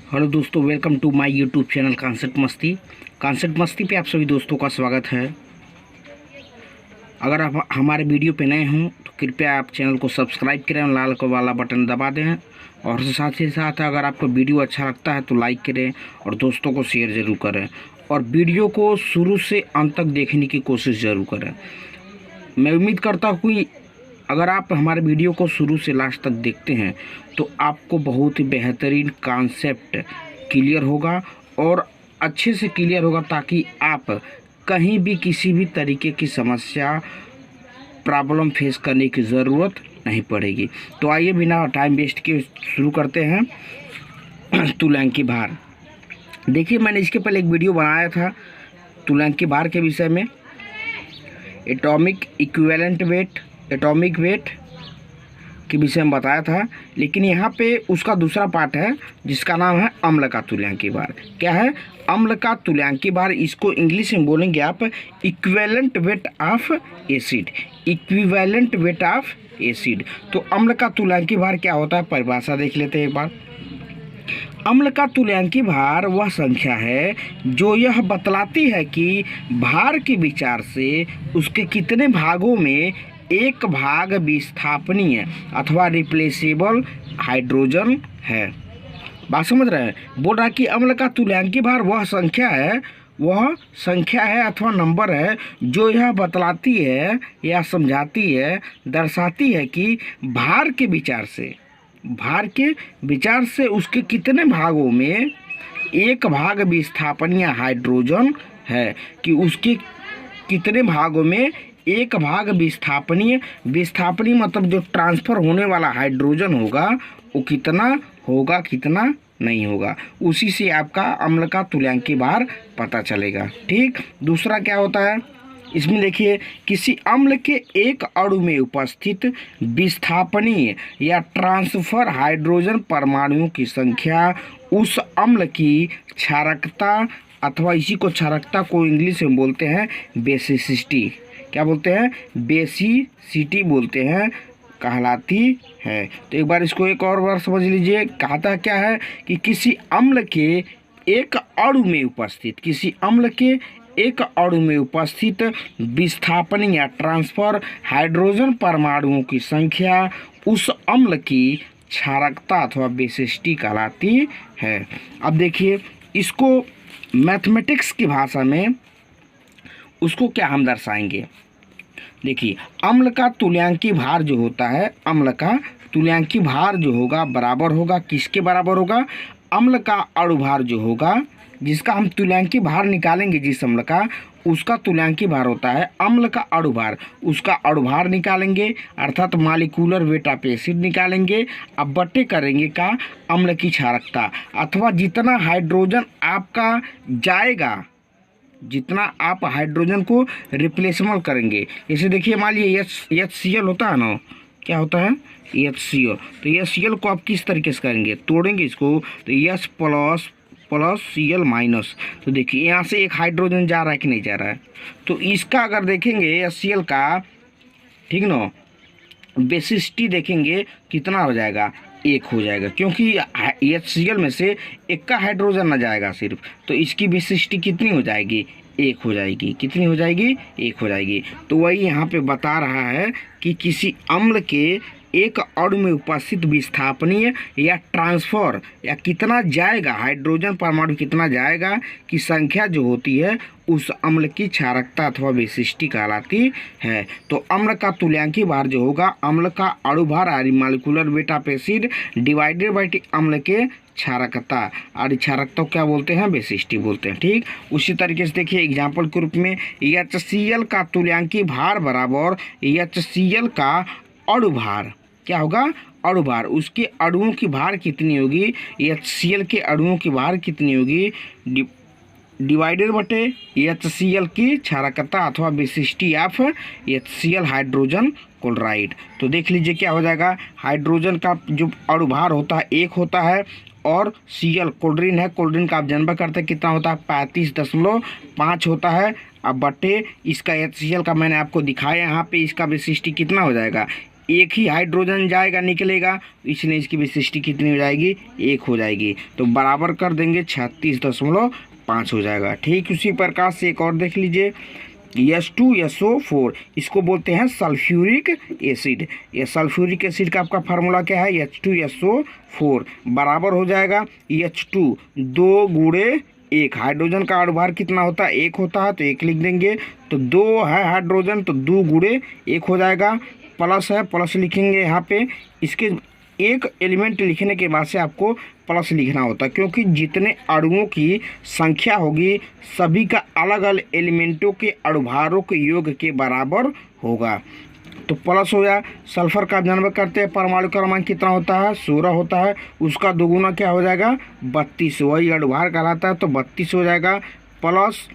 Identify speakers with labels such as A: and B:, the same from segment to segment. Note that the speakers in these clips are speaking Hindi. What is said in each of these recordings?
A: हेलो दोस्तों, welcome to my YouTube channel concept मस्ती पे आप सभी दोस्तों का स्वागत है। अगर आप हमारे वीडियो पे नए हों तो कृपया आप चैनल को सब्सक्राइब करें और लाल को वाला बटन दबा दें। और साथ ही साथ अगर आपको वीडियो अच्छा लगता है तो लाइक करें और दोस्तों को शेयर ज़रूर करें और वीडियो को शुरू से अंत तक देखने की कोशिश ज़रूर करें। मैं उम्मीद करता हूँ कि अगर आप हमारे वीडियो को शुरू से लास्ट तक देखते हैं तो आपको बहुत ही बेहतरीन कॉन्सेप्ट क्लियर होगा और अच्छे से क्लियर होगा, ताकि आप कहीं भी किसी भी तरीके की समस्या प्रॉब्लम फेस करने की ज़रूरत नहीं पड़ेगी। तो आइए बिना टाइम वेस्ट किए शुरू करते हैं। तुल्यांकी भार। देखिए, मैंने इसके पहले एक वीडियो बनाया था तुल्यांकी भार के विषय में, एटॉमिक वेट के विषय में बताया था। लेकिन यहाँ पे उसका दूसरा पार्ट है जिसका नाम है अम्ल का तुल्यांकी भार। क्या है? अम्ल का तुल्यांकी भार। इसको इंग्लिश में बोलेंगे आप equivalent weight of acid. Equivalent weight of acid. तो अम्ल का तुल्यांकी भार क्या होता है, परिभाषा देख लेते हैं एक बार। अम्ल का तुल्यांकी भार वह संख्या है जो यह बतलाती है कि भार के विचार से उसके कितने भागों में एक भाग विस्थापनीय अथवा रिप्लेसेबल हाइड्रोजन है। बात समझ रहे हैं? बोल रहा है कि अम्ल का तुल्यांकी भार वह संख्या है अथवा नंबर है जो यह बतलाती है या समझाती है, दर्शाती है कि भार के विचार से उसके कितने भागों में एक भाग विस्थापनीय हाइड्रोजन है, कि उसके कितने भागों में एक भाग विस्थापनीय मतलब जो ट्रांसफ़र होने वाला हाइड्रोजन होगा वो कितना होगा, कितना नहीं होगा। उसी से आपका अम्ल का तुल्यांकी भार पता चलेगा। ठीक। दूसरा क्या होता है इसमें, देखिए, किसी अम्ल के एक अणु में उपस्थित विस्थापनीय या ट्रांसफर हाइड्रोजन परमाणुओं की संख्या उस अम्ल की क्षारकता, अथवा इसी को क्षारकता को इंग्लिश में बोलते हैं बेसिसिटी। क्या बोलते हैं? बेसिसिटी बोलते हैं, कहलाती है। तो एक बार इसको एक और बार समझ लीजिए। कहता क्या है कि किसी अम्ल के एक अणु में उपस्थित विस्थापन या ट्रांसफर हाइड्रोजन परमाणुओं की संख्या उस अम्ल की क्षारकता अथवा बेसिसिटी कहलाती है। अब देखिए, इसको मैथमेटिक्स की भाषा में उसको क्या हम दर्शाएंगे। देखिए, अम्ल का तुल्यांकी भार जो होता है, अम्ल का तुल्यांकी भार जो होगा बराबर होगा किसके बराबर होगा? अम्ल का अणुभार जो होगा, जिसका हम तुल्यांकी भार निकालेंगे, जिस अम्ल का, उसका तुल्यांकी भार होता है अम्ल का अणुभार। उसका अणुभार निकालेंगे अर्थात मॉलिक्यूलर वेट ऑफ एसिड निकालेंगे। अब बट्टे करेंगे का अम्ल की क्षारकता, अथवा जितना हाइड्रोजन आपका जाएगा, जितना आप हाइड्रोजन को रिप्लेसमेंट करेंगे। जैसे देखिए, मान लीजिए HCl होता है ना, क्या होता है? HCl। तो HCl को आप किस तरीके से करेंगे? तोड़ेंगे इसको, तो H प्लस Cl माइनस। तो देखिए, यहाँ से एक हाइड्रोजन जा रहा है कि नहीं जा रहा है? तो इसका अगर देखेंगे HCl का, ठीक ना, बेसिसिटी देखेंगे कितना हो जाएगा? एक हो जाएगा, क्योंकि HCl में से एक का हाइड्रोजन न जाएगा सिर्फ। तो इसकी बेसिसिटी कितनी हो जाएगी? एक हो जाएगी। कितनी हो जाएगी? एक हो जाएगी। तो वही यहाँ पे बता रहा है कि किसी अम्ल के एक अणु में उपस्थित विस्थापनीय या ट्रांसफर या कितना जाएगा, हाइड्रोजन परमाणु कितना जाएगा की संख्या जो होती है उस अम्ल की क्षारकता अथवा बेसिसिटी कहलाती है। तो अम्ल का तुल्यांकी भार जो होगा, अम्ल का अणुभार molecular weight of acid divided by अम्ल के क्षारकता, और क्षारकता क्या बोलते हैं? बेसिसिटी बोलते हैं। ठीक। उसी तरीके से देखिए, एग्जाम्पल के रूप में HCl का तुल्यांकी भार बराबर HCl का अणुभार। क्या होगा? अणुभार। उसके अणुओं की भार कितनी होगी? HCl के अणुओं की भार कितनी होगी? डिवाइडेड बटे HCl की क्षारकता अथवा basicity of HCl hydrogen chloride. तो देख लीजिए क्या हो जाएगा। हाइड्रोजन का जो अणुभार होता है एक होता है, और Cl क्लोरीन है, क्लोरीन का आप जन्म करते हैं कितना होता है? 35.5 होता है। अब बटे इसका HCl का मैंने आपको दिखाया यहाँ पे, इसका बेसिसिटी कितना हो जाएगा? एक ही हाइड्रोजन जाएगा निकलेगा, इसलिए इसकी विशिष्टि कितनी हो जाएगी, 1 हो जाएगी। तो बराबर कर देंगे 36.5 हो जाएगा। ठीक उसी प्रकार से एक और देख लीजिए, H2SO4 इसको बोलते हैं सल्फ्यूरिक एसिड। ये सल्फ्यूरिक एसिड का आपका फार्मूला क्या है, H2SO4 बराबर हो जाएगा H2 2 गुणे 1। हाइड्रोजन का अणुभार कितना होता है, 1 होता है, तो 1 लिख देंगे। तो 2 है हाइड्रोजन, तो 2 गुणे 1 हो जाएगा। प्लस है, प्लस लिखेंगे यहाँ पे। इसके एक एलिमेंट लिखने के बाद से आपको प्लस लिखना होता है, क्योंकि जितने अणुओं की संख्या होगी सभी का अलग अलग एलिमेंटों के अणुभारों के योग के बराबर होगा। तो प्लस हो जाए। सल्फर का जन्म करते हैं, परमाणु क्रमांक कितना होता है, 16 होता है। उसका दोगुना क्या हो जाएगा, 32, वही अणुभार कहलाता है, तो 32 हो जाएगा। प्लस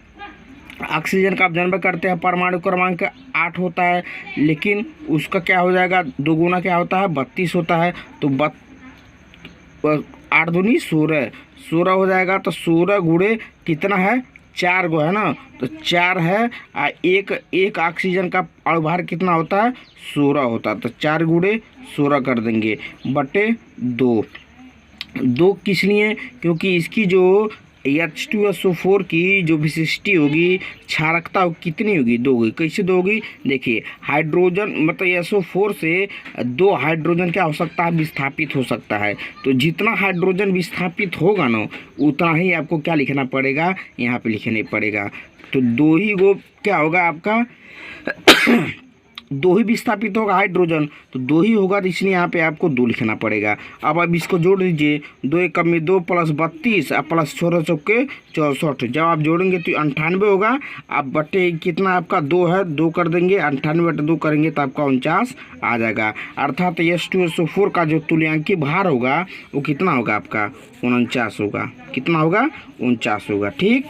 A: ऑक्सीजन का जन्म करते हैं, परमाणु क्रमांक 8 होता है, लेकिन उसका क्या हो जाएगा, दोगुना क्या होता है, 32 होता है। तो 8 दूनी 16, 16 हो जाएगा। तो 16 गुणे कितना है, 4 गो है ना, तो 4 है। एक ऑक्सीजन का अणुभार कितना होता है, 16 होता है। तो 4 गुणे 16 कर देंगे बटे 2। 2 किस लिए, क्योंकि इसकी जो H2SO4 की जो विशिष्टि होगी, क्षारकता कितनी होगी, 2 होगी। कैसे 2 होगी, देखिए हाइड्रोजन मतलब SO4 से 2 हाइड्रोजन क्या हो सकता है, विस्थापित हो सकता है। तो जितना हाइड्रोजन विस्थापित होगा ना, उतना ही आपको क्या लिखना पड़ेगा, यहाँ पे लिखने पड़ेगा। तो 2 ही वो क्या होगा आपका 2 ही विस्थापित होगा हाइड्रोजन, तो 2 ही होगा, तो इसलिए यहाँ पे आपको 2 लिखना पड़ेगा। अब इसको जोड़ दीजिए, 2 एकम में 2 प्लस 32 और प्लस 16 चौके 64। जब आप जोड़ेंगे तो 98 होगा। अब बटे कितना आपका 2 है, 2 कर देंगे, 98 बटे 2 करेंगे तो आपका 49 आ जाएगा। अर्थात H2SO4 का जो तुल्यांकी भार होगा वो कितना होगा आपका, 49 होगा। कितना होगा, 49 होगा। ठीक,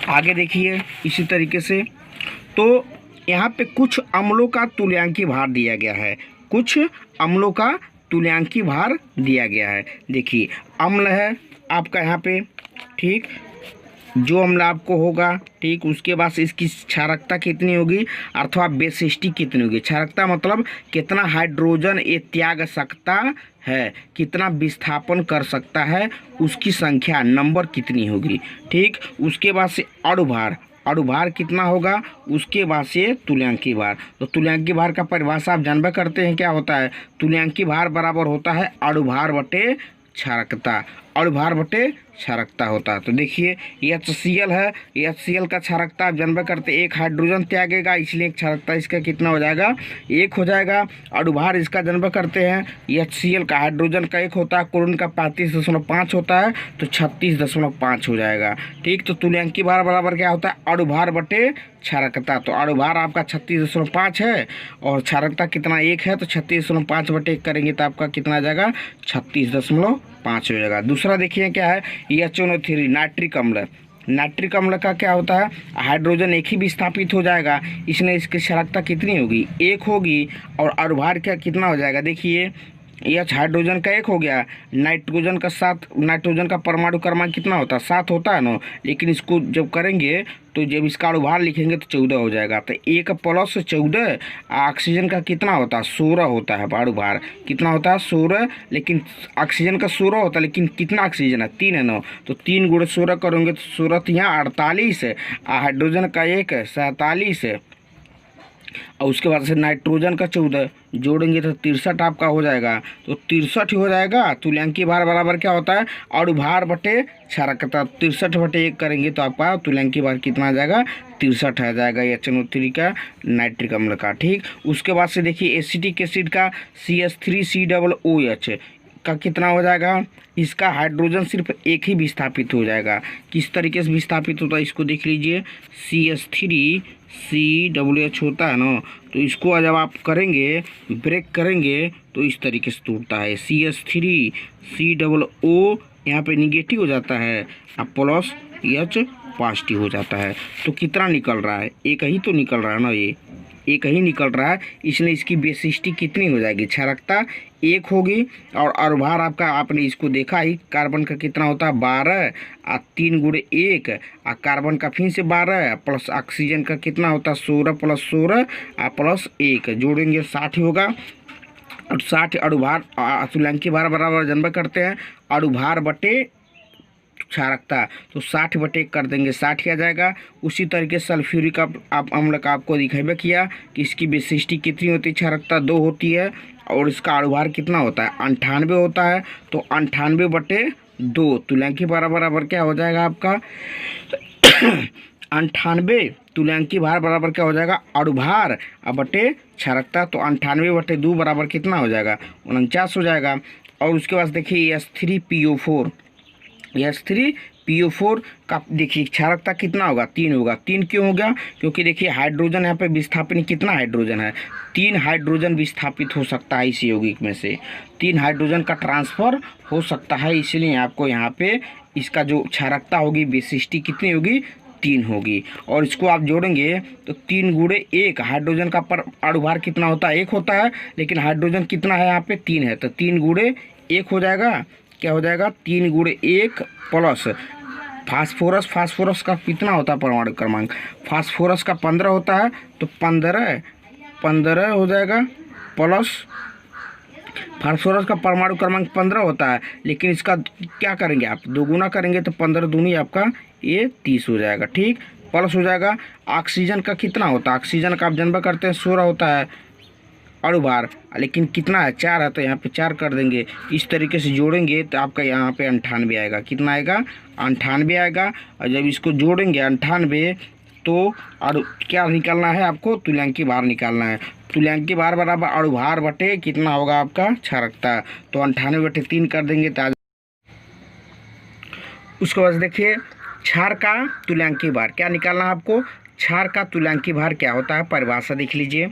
A: आगे देखिए इसी तरीके से। तो यहाँ पे कुछ अम्लों का तुल्यांकी भार दिया गया है, कुछ अम्लों का तुल्यांकी भार दिया गया है। देखिए अम्ल है आपका यहाँ पे, ठीक, जो अम्ल आपको होगा, ठीक, उसके बाद से इसकी क्षारकता कितनी होगी अथवा बेसिस्टी कितनी होगी। क्षारकता मतलब कितना हाइड्रोजन ये त्याग सकता है, कितना विस्थापन कर सकता है, उसकी संख्या नंबर कितनी होगी। ठीक, उसके बाद से अणुभार, अणुभार कितना होगा, उसके बाद से तुल्यांकी भार। तो तुल्यांकी भार का परिभाषा आप जानबे करते हैं क्या होता है, तुल्यांकी भार बराबर होता है अणुभार बटे क्षारकता, अणुभार बटे क्षारकता होता है। तो देखिए HCl है, HCl का क्षारकता आप जानबे करते, एक हाइड्रोजन त्यागेगा, इसलिए क्षारकता इसका कितना हो जाएगा, 1 हो जाएगा। अणुभार इसका जानबे करते हैं, HCl का हाइड्रोजन का 1 होता है, क्लोरीन का 35.5 होता है, तो 36.5 हो जाएगा। ठीक, तो तुल्यांकी भार बराबर क्या होता है, अणुभार बटे क्षारकता। तो अणुभार आपका 36.5 है और क्षारकता कितना 1 है, तो 36.5 बटे 1 करेंगे तो आपका कितना आ जाएगा, 36.5 हो जाएगा। दूसरा देखिए क्या है, HNO3 नाइट्रिक अम्ल। नाइट्रिक अम्ल का क्या होता है, हाइड्रोजन एक ही विस्थापित हो जाएगा, इसलिए इसकी क्षारकता कितनी होगी, 1 होगी। और अणुभार क्या कितना हो जाएगा, देखिए H हाइड्रोजन का 1 हो गया, नाइट्रोजन का 7, नाइट्रोजन का परमाणु क्रमांक कितना होता है, 7 होता है ना, लेकिन इसको जब करेंगे तो जब इसका अणुभार लिखेंगे तो 14 हो जाएगा। तो 1 प्लस 14, ऑक्सीजन का कितना होता है, 16 होता है अणुभार, कितना होता है 16, लेकिन ऑक्सीजन का 16 होता है, लेकिन कितना ऑक्सीजन है, 3 है ना, तो 3 गुणे 16 करोगे तो 16 यहाँ 48 है, हाइड्रोजन का 1 है 47 है, और उसके बाद से नाइट्रोजन का 14 जोड़ेंगे तो 63 आपका हो जाएगा। तो 63 हो जाएगा। तुल्यांकी भार बराबर क्या होता है, अणुभार बटे क्षारकता, 63 बटे 1 करेंगे तो आपका तुल्यांकी भार कितना आ जाएगा, 63 आ जाएगा HNO3 का नाइट्रिक अम्ल का। ठीक, उसके बाद से देखिए एसिटिक एसिड का CH3COOH का कितना हो जाएगा, इसका हाइड्रोजन सिर्फ 1 ही विस्थापित हो जाएगा। किस तरीके से विस्थापित होता है इसको देख लीजिए, CH3COOH होता है ना, तो इसको जब आप करेंगे ब्रेक करेंगे तो इस तरीके से टूटता है, CH3COO यहाँ पे निगेटिव हो जाता है और प्लस H पॉजिटिव हो जाता है। तो कितना निकल रहा है, 1 ही तो निकल रहा है ना, ये एक ही निकल रहा है, इसलिए इसकी बेसिस्टी कितनी हो जाएगी, क्षारकता 1 होगी। और अनुभार आपका, आपने इसको देखा ही, कार्बन का कितना होता है 12 और 3 गुणे 1, और कार्बन का फिर से 12 प्लस ऑक्सीजन का कितना होता है 16 प्लस 16 और प्लस 1, जोड़ेंगे 60 होगा। और 60 अणुभार तुल्यांकी भार बराबर जनबा करते हैं अणुभार बटे क्षारकता, तो 60 बटे कर देंगे 60 आ जाएगा। उसी तरीके से सल्फ्यूरिक अम्ल का आपको दिखाई किया कि इसकी विशिष्टि कितनी होती है, क्षारकता 2 होती है और इसका अणुभार कितना होता है 98 होता है। तो 98 बटे 2 तुल्यांकी भार बराबर क्या हो जाएगा आपका 98 तुल्यांकी भार बराबर क्या हो जाएगा अणुभार बटे क्षारकता, तो 98 बटे 2 बराबर कितना हो जाएगा 49 हो जाएगा। और उसके बाद देखिए H3PO4, H3PO4 का देखिए क्षारकता कितना होगा 3 होगा। 3 क्यों हो गया, क्योंकि देखिए हाइड्रोजन यहाँ पे विस्थापन कितना हाइड्रोजन है 3 हाइड्रोजन विस्थापित हो सकता है इस यौगिक में से, 3 हाइड्रोजन का ट्रांसफर हो सकता है, इसलिए आपको यहाँ पे इसका जो क्षारकता होगी विशिष्टि कितनी होगी 3 होगी। और इसको आप जोड़ेंगे तो 3 गुणे 1, हाइड्रोजन का पर अणुभार कितना होता है 1 होता है, लेकिन हाइड्रोजन कितना है यहाँ पे 3 है, तो 3 गुणे 1 हो जाएगा, क्या हो जाएगा 3 गुणे 1 प्लस फास्फोरस का कितना होता है परमाणु क्रमांक, फास्फोरस का 15 होता है, तो 15 हो जाएगा प्लस फास्फोरस का परमाणु क्रमांक 15 होता है, लेकिन इसका क्या करेंगे आप दोगुना करेंगे तो 15 दूनी आपका ये 30 हो जाएगा, ठीक, प्लस हो जाएगा। ऑक्सीजन का कितना होता है, ऑक्सीजन का आप जनबा करते हैं 16 होता है अणुभार, लेकिन कितना है 4 है, तो यहाँ पे 4 कर देंगे। इस तरीके से जोड़ेंगे तो आपका यहाँ पे 98 आएगा, कितना आएगा 98 आएगा। और जब इसको जोड़ेंगे 98 तो और क्या निकालना है आपको तुल्यांकी भार निकालना है, तुल्यांकी भार बराबर अणुभार बटे कितना होगा आपका क्षारकता, तो 98 बटे 3 कर देंगे तो उसके बाद देखिए क्षार का तुल्यांकी भार क्या निकालना है आपको, क्षार का तुल्यांकी भार क्या होता है परिभाषा देख लीजिए।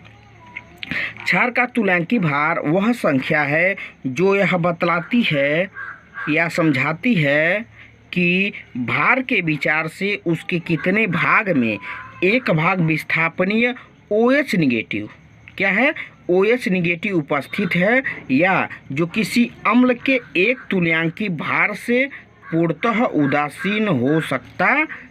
A: क्षार का तुल्यांकी भार वह संख्या है जो यह बतलाती है या समझाती है कि भार के विचार से उसके कितने भाग में एक भाग विस्थापनीय OH निगेटिव क्या है OH निगेटिव उपस्थित है, या जो किसी अम्ल के एक तुल्यांकी भार से पूर्णतः उदासीन हो सकता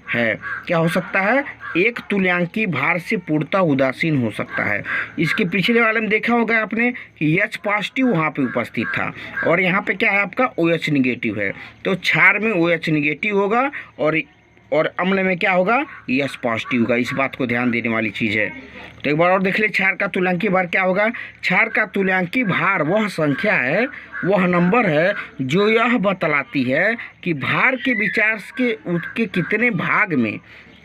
A: है। क्या हो सकता है, एक तुल्यांकी भार से पूर्णतः उदासीन हो सकता है। इसके पिछले वाले में देखा होगा आपने कि H पॉजिटिव वहाँ पे उपस्थित था और यहाँ पे क्या है आपका OH निगेटिव है, तो क्षार में OH निगेटिव होगा और अम्ल में क्या होगा H पॉजिटिव होगा। इस बात को ध्यान देने वाली चीज़ है। तो एक बार और देख ले क्षार का तुल्यांकी भार क्या होगा, क्षार का तुल्यांकी भार वह संख्या है, वह नंबर है जो यह बतलाती है कि भार के विचार के उसके कितने भाग में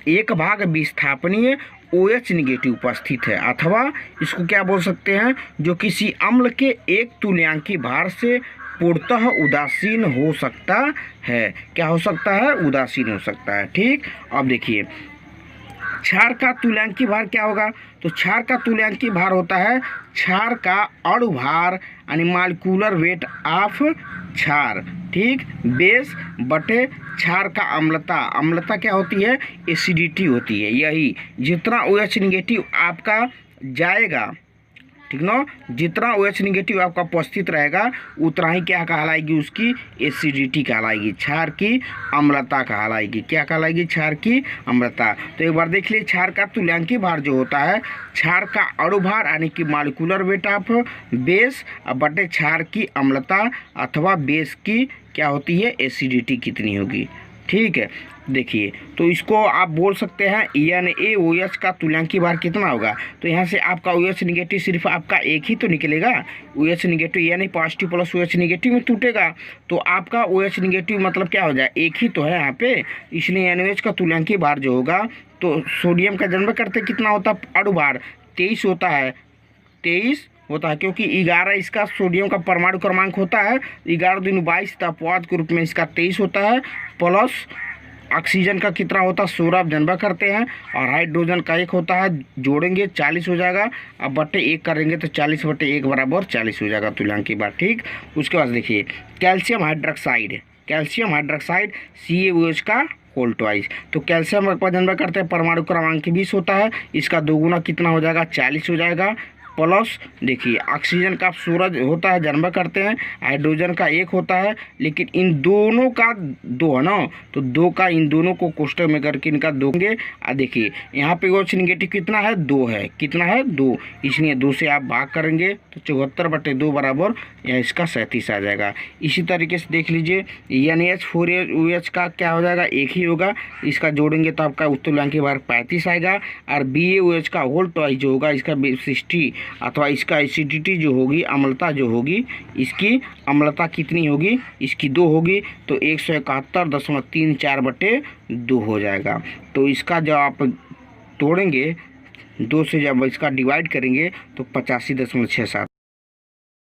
A: एक भाग विस्थापनीय OH निगेटिव उपस्थित है, अथवा इसको क्या बोल सकते हैं जो किसी अम्ल के एक तुल्यांकी भार से पूर्णतः उदासीन हो सकता है। क्या हो सकता है, उदासीन हो सकता है, ठीक। अब देखिए क्षार का तुल्यांकी भार क्या होगा, तो क्षार का तुल्यांकी भार होता है क्षार का अणुभार यानी मॉलिक्यूलर वेट ऑफ क्षार, ठीक, बेस बटे क्षार का अम्लता, अम्लता क्या होती है एसिडिटी होती है, यही जितना OH निगेटिव आपका जाएगा, ठीक ना, जितना OH निगेटिव आपका उपस्थित रहेगा उतना ही क्या कहलाएगी उसकी एसिडिटी कहलाएगी, क्षार की अम्लता कहलाएगी, क्या कहलाएगी क्षार की अम्लता। तो एक बार देख लीजिए क्षार का तुल्यांकी भार जो होता है क्षार का अणुभार यानी कि मॉलिक्यूलर वेट ऑफ बेस बटे क्षार की अम्लता अथवा बेस की क्या होती है एसिडिटी कितनी होगी, ठीक है। देखिए तो इसको आप बोल सकते हैं NaOH का तुल्यांकी भार कितना होगा, तो यहाँ से आपका OH निगेटिव सिर्फ आपका एक ही तो निकलेगा, OH negative Na positive plus OH negative में टूटेगा, तो आपका OH निगेटिव मतलब क्या हो जाए एक ही तो है यहाँ पे, इसलिए NaOH का तुल्यांकी भार जो होगा तो सोडियम का जन्म करते कितना होता है अणुभार 23 होता है, 23 होता है क्योंकि 11 इसका सोडियम का परमाणु क्रमांक होता है, 11 दूनी 22 था अपवाद के रूप में इसका 23 होता है, प्लस ऑक्सीजन का कितना होता है 16 आप जनबा करते हैं, और हाइड्रोजन का 1 होता है, जोड़ेंगे 40 हो जाएगा, अब बटे 1 करेंगे तो 40 बटे 1 बराबर 40 हो जाएगा तुल्यांकी भार, ठीक। उसके बाद देखिए कैल्शियम हाइड्रोक्साइड CaOH का होल ट्वाइस। तो कैल्शियम का जन्म करते हैं परमाणु क्रमांक 20 होता है, इसका दोगुना कितना हो जाएगा 40 हो जाएगा। प्लस देखिए ऑक्सीजन का सूरज होता है जन्म करते हैं, हाइड्रोजन का 1 होता है, लेकिन इन दोनों का 2 है ना, तो 2 का इन दोनों को कोष्टक में करके इनका 2 होंगे। देखिए यहाँ पे OH निगेटिव कितना है 2 है, कितना है 2, इसलिए 2 से आप भाग करेंगे तो 74/2 बराबर यहाँ इसका 37 आ जाएगा। इसी तरीके से देख लीजिए NaH4OH का क्या हो जाएगा 1 ही होगा, इसका जोड़ेंगे तो आपका उत्तोलनांकी भाग 35 आएगा। और BaOH का होल ट्वाइस जो होगा इसका 60 अथवा इसका एसिडिटी जो होगी, अम्लता जो होगी, इसकी अम्लता कितनी होगी, इसकी 2 होगी, तो 171.34/2 हो जाएगा। तो इसका जब आप तोड़ेंगे 2 से जब इसका डिवाइड करेंगे तो 85.67